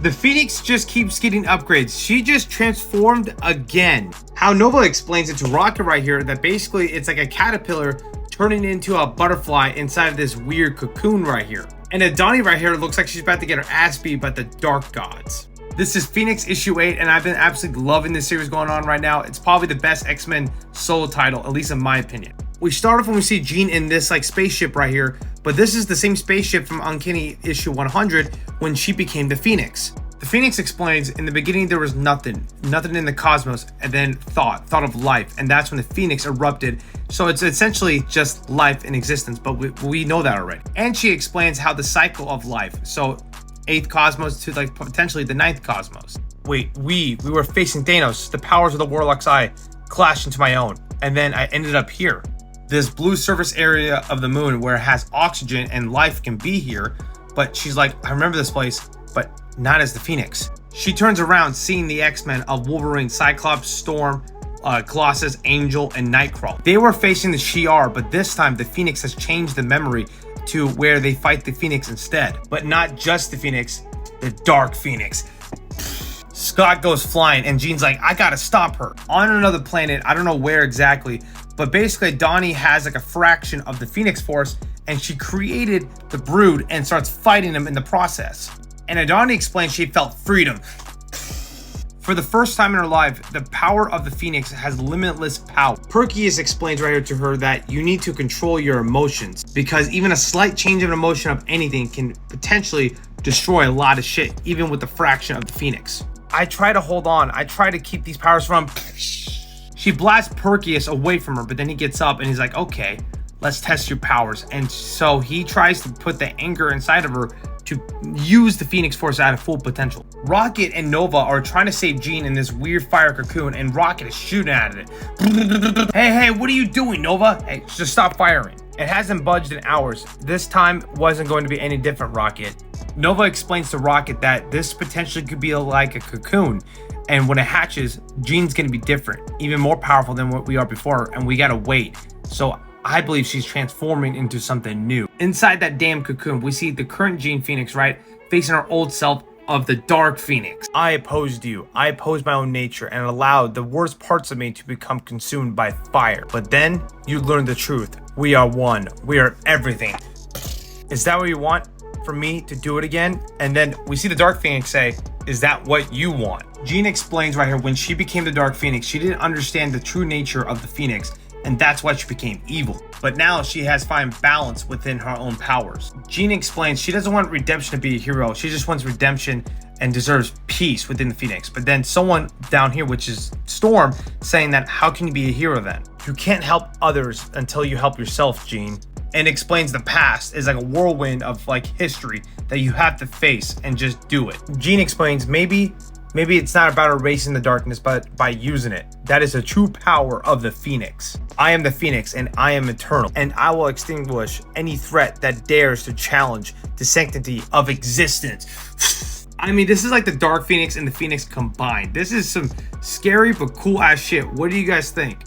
The Phoenix just keeps getting upgrades. She just transformed again. How Nova explains it to Rocket right here, that basically it's like a caterpillar turning into a butterfly inside of this weird cocoon right here. And Adani right here looks like she's about to get her ass beat by the Dark Gods. This is Phoenix issue 8, and I've been absolutely loving this series going on right now. It's probably the best X-Men solo title, at least in my opinion. We start off when we see Jean in this like spaceship right here, but this is the same spaceship from Uncanny issue 100 when she became the Phoenix. The Phoenix explains, in the beginning there was nothing in the cosmos, and then thought of life, and that's when the Phoenix erupted. So it's essentially just life in existence, but we know that already. And she explains how the cycle of life, so 8th cosmos to like potentially the 9th cosmos. Wait, we were facing Thanos, the powers of the Warlock's Eye clashed into my own, and then I ended up here. This blue surface area of the moon where it has oxygen and life can be here, but she's like, I remember this place, but not as the Phoenix. She turns around seeing the X-Men of Wolverine, Cyclops, Storm, Colossus, Angel, and Nightcrawler. They were facing the Shi'ar, but this time the Phoenix has changed the memory to where they fight the Phoenix instead. But not just the Phoenix, the Dark Phoenix. Scott goes flying and Jean's like, I gotta stop her. On another planet, I don't know where exactly, but basically Donnie has like a fraction of the Phoenix Force, and she created the Brood and starts fighting them in the process. And Adani explains she felt freedom. For the first time in her life, the power of the Phoenix has limitless power. Perkius explains right here to her that you need to control your emotions, because even a slight change of an emotion of anything can potentially destroy a lot of shit, even with the fraction of the Phoenix. I try to hold on. I try to keep these powers from... She blasts Perkius away from her, but then he gets up and he's like, okay, let's test your powers. And so he tries to put the anger inside of her to use the Phoenix Force at a full potential. Rocket and Nova are trying to save Jean in this weird fire cocoon, and Rocket is shooting at it. Hey, what are you doing, Nova? Hey, just stop firing. It hasn't budged in hours. This time wasn't going to be any different, Rocket. Nova explains to Rocket that this potentially could be like a cocoon, and when it hatches, Jean's gonna be different, even more powerful than what we are before, and we gotta wait. So I believe she's transforming into something new. Inside that damn cocoon, we see the current Jean Phoenix, right, facing our old self of the Dark Phoenix. I opposed you. I opposed my own nature and allowed the worst parts of me to become consumed by fire. But then you learned the truth. We are one. We are everything. Is that what you want? For me to do it again? And then we see the Dark Phoenix say, is that what you want? Jean explains right here, when she became the Dark Phoenix, she didn't understand the true nature of the Phoenix, and that's why she became evil. But now she has found balance within her own powers. Jean explains she doesn't want redemption to be a hero. She just wants redemption and deserves peace within the Phoenix. But then someone down here, which is Storm, saying that how can you be a hero then? You can't help others until you help yourself, Jean. And explains the past is like a whirlwind of like history that you have to face and just do it. Jean explains maybe it's not about erasing the darkness, but by using it. That is the true power of the Phoenix. I am the Phoenix and I am eternal, and I will extinguish any threat that dares to challenge the sanctity of existence. I mean, this is like the Dark Phoenix and the Phoenix combined. This is some scary but cool ass shit. What do you guys think?